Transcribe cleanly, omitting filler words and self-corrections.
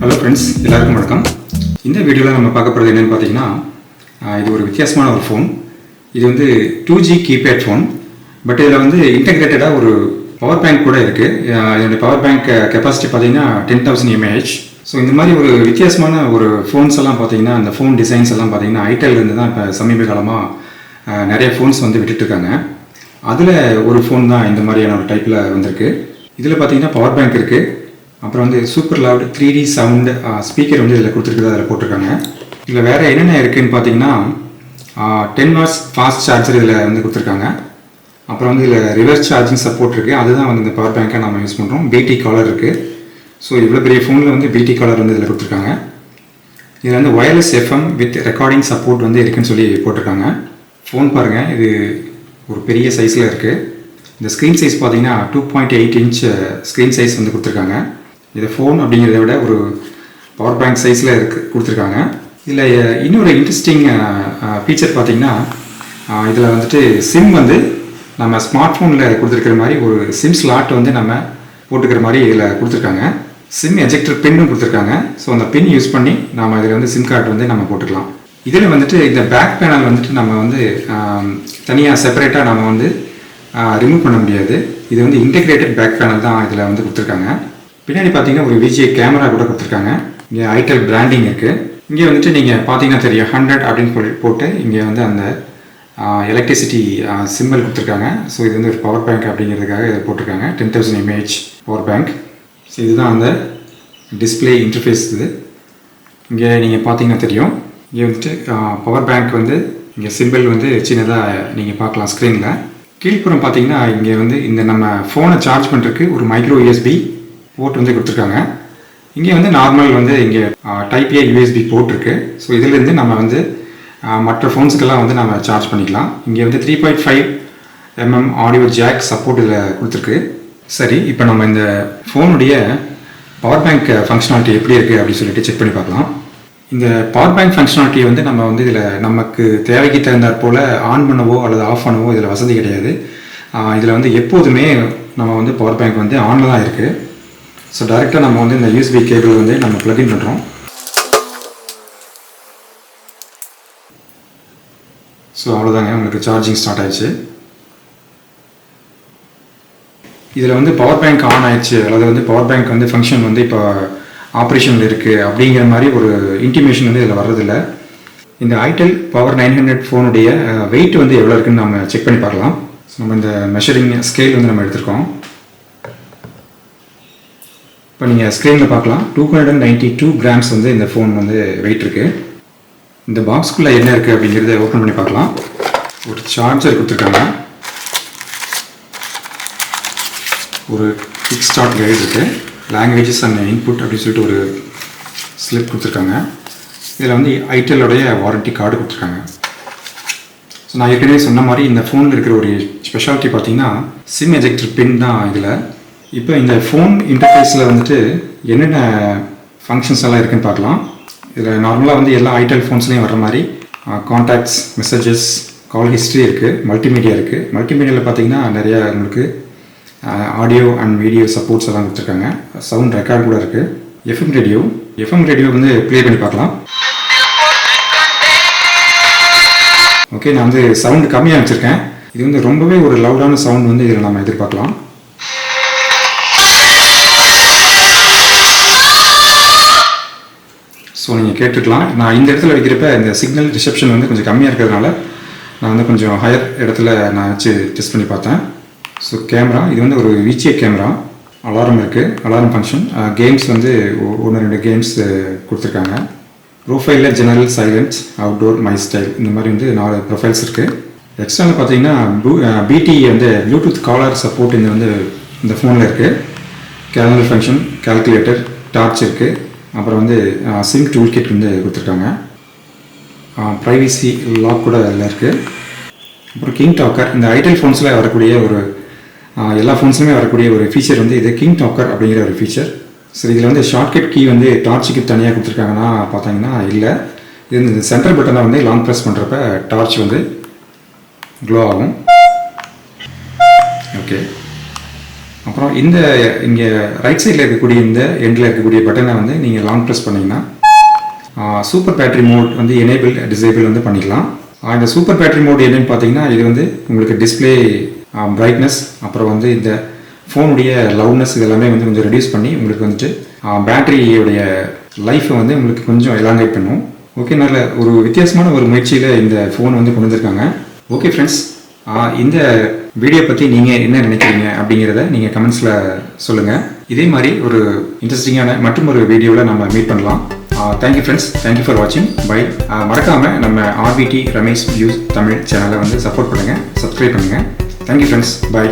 Hello friends, எல்லாருக்கும் வணக்கம். இந்த வீடியோவில் நம்ம பார்க்க போகிறது என்னென்னு பார்த்தீங்கன்னா, இது ஒரு வித்தியாசமான ஒரு ஃபோன். இது வந்து 2G கீபேட் ஃபோன். பட் இதில் வந்து இன்டெகிரேட்டடாக ஒரு பவர் பேங்க் கூட இருக்குது. இதோடைய பவர் பேங்க் கெப்பாசிட்டி பார்த்தீங்கன்னா 10,000 mAh. ஸோ இந்த மாதிரி ஒரு வித்தியாசமான ஒரு ஃபோன்ஸ் எல்லாம் பார்த்தீங்கன்னா, அந்த ஃபோன் டிசைன்ஸ் எல்லாம் பார்த்தீங்கன்னா ஐடெல்லேருந்து தான் இப்போ சமீப காலமாக நிறைய ஃபோன்ஸ் வந்து விட்டுட்ருக்காங்க. அதில் ஒரு ஃபோன் தான் இந்த மாதிரியான ஒரு டைப்பில் வந்திருக்கு. இதில் பார்த்தீங்கன்னா பவர் பேங்க் இருக்குது. அப்புறம் வந்து super loud 3D sound speaker வந்து இதில் கொடுத்துருக்குறது அதில் போட்டிருக்காங்க. இதில் வேறு என்னென்ன இருக்குதுன்னு பார்த்தீங்கன்னா 10 watts ஃபாஸ்ட் சார்ஜர் இதில் வந்து கொடுத்துருக்காங்க. அப்புறம் வந்து இதில் ரிவர்ஸ் சார்ஜிங் சப்போர்ட் இருக்குது. அதுதான் வந்து இந்த பவர் பேங்க்கை நம்ம யூஸ் பண்ணுறோம். BT காலர் இருக்குது. ஸோ இவ்வளோ பெரிய ஃபோனில் வந்து BT காலர் வந்து இதில் கொடுத்துருக்காங்க. இதில் வந்து wireless FM with recording support வந்து இருக்குதுன்னு சொல்லி போட்டிருக்காங்க. ஃபோன் பாருங்கள், இது ஒரு பெரிய சைஸில் இருக்குது. இந்த ஸ்க்ரீன் சைஸ் பார்த்தீங்கன்னா 2.8 inch ஸ்க்ரீன் சைஸ் வந்து கொடுத்துருக்காங்க. இது ஃபோன் அப்படிங்கிறத விட ஒரு பவர் பேங்க் சைஸில் கொடுத்துருக்காங்க. இதில் இன்னொரு இன்ட்ரெஸ்டிங் ஃபீச்சர் பார்த்தீங்கன்னா, இதில் வந்துட்டு சிம் வந்து நம்ம ஸ்மார்ட் ஃபோனில் கொடுத்துருக்கிற மாதிரி ஒரு சிம் ஸ்லாட் வந்து நம்ம போட்டுக்கிற மாதிரி இதில் கொடுத்துருக்காங்க. சிம் எஜெக்டர் பின்னும் கொடுத்துருக்காங்க. ஸோ அந்த பின் யூஸ் பண்ணி நம்ம இதில் வந்து சிம் கார்டு வந்து நம்ம போட்டுக்கலாம். இதில் வந்துட்டு இந்த பேக் பேனல் வந்துட்டு நம்ம வந்து தனியாக செப்பரேட்டாக நம்ம வந்து ரிமூவ் பண்ண முடியாது. இது வந்து இன்டெகிரேட்டட் பேக் பேனல் தான் இதில் வந்து கொடுத்துருக்காங்க. பின்னாடி பார்த்தீங்கன்னா ஒரு VGA கேமரா கூட கொடுத்துருக்காங்க. இங்கே ஐடெல் பிராண்டிங் இருக்குது. இங்கே வந்துட்டு நீங்கள் பார்த்தீங்கன்னா தெரியும் 100 அப்படின்னு போட்டு இங்கே வந்து அந்த எலக்ட்ரிசிட்டி சிம்பிள் கொடுத்துருக்காங்க. ஸோ இது வந்து ஒரு பவர் பேங்க் அப்படிங்கிறதுக்காக இதை போட்டிருக்காங்க. 10,000 mAh பவர் பேங்க். ஸோ இதுதான் அந்த டிஸ்பிளே இன்டர்ஃபேஸ். இது இங்கே நீங்கள் பார்த்தீங்கன்னா தெரியும். இங்கே வந்துட்டு பவர் பேங்க் வந்து இங்கே சிம்பிள் வந்து சின்னதாக நீங்கள் பார்க்கலாம் ஸ்க்ரீனில். கீழ்ப்புறம் பார்த்தீங்கன்னா இங்கே வந்து இந்த நம்ம ஃபோனை சார்ஜ் பண்ணுறதுக்கு ஒரு மைக்ரோ USB போர்ட் வந்து கொடுத்துருக்காங்க. இங்கே வந்து நார்மல் வந்து இங்கே டைப் A USB போர்ட் இருக்குது. ஸோ இதிலேருந்து நம்ம வந்து மற்ற ஃபோன்ஸுக்கெல்லாம் வந்து நம்ம சார்ஜ் பண்ணிக்கலாம். இங்கே வந்து 3.5 mm ஆடியோ ஜாக் சப்போர்ட் இதில் கொடுத்துருக்கு. சரி, இப்போ நம்ம இந்த ஃபோனுடைய பவர் பேங்க் ஃபங்க்ஷனாலிட்டி எப்படி இருக்குது அப்படின்னு சொல்லிட்டு செக் பண்ணி பார்க்கலாம். இந்த பவர் பேங்க் ஃபங்க்ஷனாலிட்டியை வந்து நம்ம வந்து இதில் நமக்கு தேவைக்கு தகுந்தாற் போல் ஆன் பண்ணவோ அல்லது ஆஃப் பண்ணவோ இதில் வசதி கிடையாது. இதில் வந்து எப்போதுமே நம்ம வந்து பவர் பேங்க் வந்து ஆனில் தான் இருக்குது. ஸோ டைரெக்டாக நம்ம வந்து இந்த USB கேபிள் வந்து நம்ம ப்ளக்இன் பண்ணுறோம். ஸோ அவ்வளோதாங்க, உங்களுக்கு சார்ஜிங் ஸ்டார்ட் ஆயிடுச்சு. இதில் வந்து பவர் பேங்க் ஆன் ஆயிடுச்சு அல்லது வந்து பவர் பேங்க் வந்து ஃபங்க்ஷன் வந்து இப்போ ஆப்ரேஷனில் இருக்குது அப்படிங்கிற மாதிரி ஒரு இன்டிமேஷன் வந்து இதில் வர்றதில்லை. இந்த ஐடெல் பவர் 900 ஃபோனுடைய வெயிட் வந்து எவ்வளோ இருக்குதுன்னு நம்ம செக் பண்ணி பார்க்கலாம். ஸோ நம்ம இந்த மெஷரிங் ஸ்கேல் வந்து நம்ம எடுத்துருக்கோம். இப்போ நீங்கள் ஸ்க்ரீனில் பார்க்கலாம் 292 grams வந்து இந்த ஃபோன் வந்து வெயிட் இருக்குது. இந்த பாக்ஸ்குள்ளே என்ன இருக்குது அப்படிங்கிறத ஓப்பன் பண்ணி பார்க்கலாம். ஒரு சார்ஜர் கொடுத்துருக்காங்க. ஒரு குவிக் ஸ்டார்ட் கைடு இருக்குது. லாங்குவேஜஸ் அண்ட் இன்புட் அப்படின்னு சொல்லிட்டு ஒரு ஸ்லிப் கொடுத்துருக்காங்க. இதில் வந்து ஐடெல்லோடைய வாரண்ட்டி கார்டு கொடுத்துருக்காங்க. ஸோ நான் ஏற்கனவே சொன்ன மாதிரி இந்த ஃபோனில் இருக்கிற ஒரு ஸ்பெஷாலிட்டி பார்த்தீங்கன்னா சிம் எஜெக்டர் பின் தான் இதில். இப்போ இந்த ஃபோன் இன்டர்ஃபேஸில் வந்துட்டு என்னென்ன ஃபங்க்ஷன்ஸ் எல்லாம் இருக்குதுன்னு பார்க்கலாம். இதில் நார்மலாக வந்து எல்லா ஐடெல் ஃபோன்ஸ்லேயும் வர்ற மாதிரி கான்டாக்ட்ஸ், மெசேஜஸ், கால் ஹிஸ்ட்ரி இருக்குது, மல்டிமீடியா இருக்குது. மல்டிமீடியாவில் பார்த்தீங்கன்னா நிறையா உங்களுக்கு ஆடியோ அண்ட் வீடியோ சப்போர்ட்ஸ் எல்லாம் கொடுத்துருக்காங்க. சவுண்ட் ரெக்கார்ட் கூட இருக்குது. FM ரேடியோ வந்து ப்ளே பண்ணி பார்க்கலாம். ஓகே, நான் வந்து சவுண்டு கம்மியாக வச்சுருக்கேன். இது வந்து ரொம்பவே ஒரு லவுடான சவுண்ட் வந்து இதில் நம்ம எதிர்பார்க்கலாம். ஸோ நீங்கள் கேட்டுக்கலாம். நான் இந்த இடத்துல வைக்கிறப்ப இந்த சிக்னல் ரிசப்ஷன் வந்து கொஞ்சம் கம்மியாக இருக்கிறதுனால நான் வந்து கொஞ்சம் ஹையர் இடத்துல நான் வச்சு டெஸ்ட் பண்ணி பார்த்தேன். ஸோ கேமரா, இது வந்து ஒரு VGA கேமரா. அலாரம் இருக்குது, அலாரம் ஃபங்க்ஷன். கேம்ஸ் வந்து 1-2 கேம்ஸ் கொடுத்துருக்காங்க. ப்ரொஃபைலில் general, silence, outdoor, my style இந்த மாதிரி வந்து 4 ப்ரொஃபைல்ஸ் இருக்குது. எக்ஸ்ட்ராவில் பார்த்தீங்கன்னா BT வந்து ப்ளூடூத் காலர் சப்போர்ட் இந்த ஃபோனில் இருக்குது. கேலண்டர் ஃபங்க்ஷன், கால்குலேட்டர், டார்ச் இருக்குது. அப்புறம் வந்து சிம் டூல் கிட் வந்து கொடுத்துருக்காங்க. ப்ரைவசி லாக் கூட அதில் இருக்குது. அப்புறம் கிங் டாக்கர், இந்த ஐடெல் ஃபோன்ஸில் வரக்கூடிய ஒரு எல்லா ஃபோன்ஸ்லையுமே வரக்கூடிய ஒரு ஃபீச்சர் வந்து இது கிங் டாக்கர் அப்படிங்கிற ஒரு ஃபீச்சர். சரி, இதில் வந்து ஷார்ட்கட் கீ வந்து டார்ச்சுக்கு தனியாக கொடுத்துருக்காங்கன்னா பார்த்தீங்கன்னா இல்லை. இது இந்த சென்டர் பட்டனை வந்து லாங் ப்ரெஸ் பண்ணுறப்ப டார்ச் வந்து க்ளோ ஆகும். ஓகே, அப்புறம் இந்த இங்கே ரைட் சைடில் இருக்கக்கூடிய இந்த எண்டில் இருக்கக்கூடிய பட்டனை வந்து நீங்கள் லாங் ப்ரெஸ் பண்ணிங்கன்னா சூப்பர் பேட்டரி மோட் வந்து எனேபிள் டிசேபிள் வந்து பண்ணிக்கலாம். இந்த சூப்பர் பேட்டரி மோட் என்னன்னு பார்த்தீங்கன்னா இது வந்து உங்களுக்கு டிஸ்பிளே பிரைட்னஸ் அப்புறம் வந்து இந்த ஃபோனுடைய லவுட்னஸ் இதெல்லாமே வந்து கொஞ்சம் ரெடியூஸ் பண்ணி உங்களுக்கு வந்துட்டு பேட்டரியோடைய லைஃப்பை வந்து உங்களுக்கு கொஞ்சம் எலாங்கேட் பண்ணும். ஓகே, நல்ல ஒரு வித்தியாசமான ஒரு முயற்சியில் இந்த ஃபோன் வந்து கொண்டு வந்திருக்காங்க. ஓகே ஃப்ரெண்ட்ஸ், இந்த வீடியோ பற்றி நீங்கள் என்ன நினைக்கிறீங்க அப்படிங்கிறத நீங்கள் கமெண்ட்ஸில் சொல்லுங்கள். இதே மாதிரி ஒரு இன்ட்ரெஸ்டிங்கான மற்றும் ஒரு வீடியோவில் நம்ம மீட் பண்ணலாம். தேங்க்யூ ஃப்ரெண்ட்ஸ், தேங்க்யூ ஃபார் வாட்சிங். பை. மறக்காமல் நம்ம RVT ரமேஷ் வியூஸ் தமிழ் சேனலை வந்து சப்போர்ட் பண்ணுங்கள், சப்ஸ்கிரைப் பண்ணுங்கள். Thank you friends, by.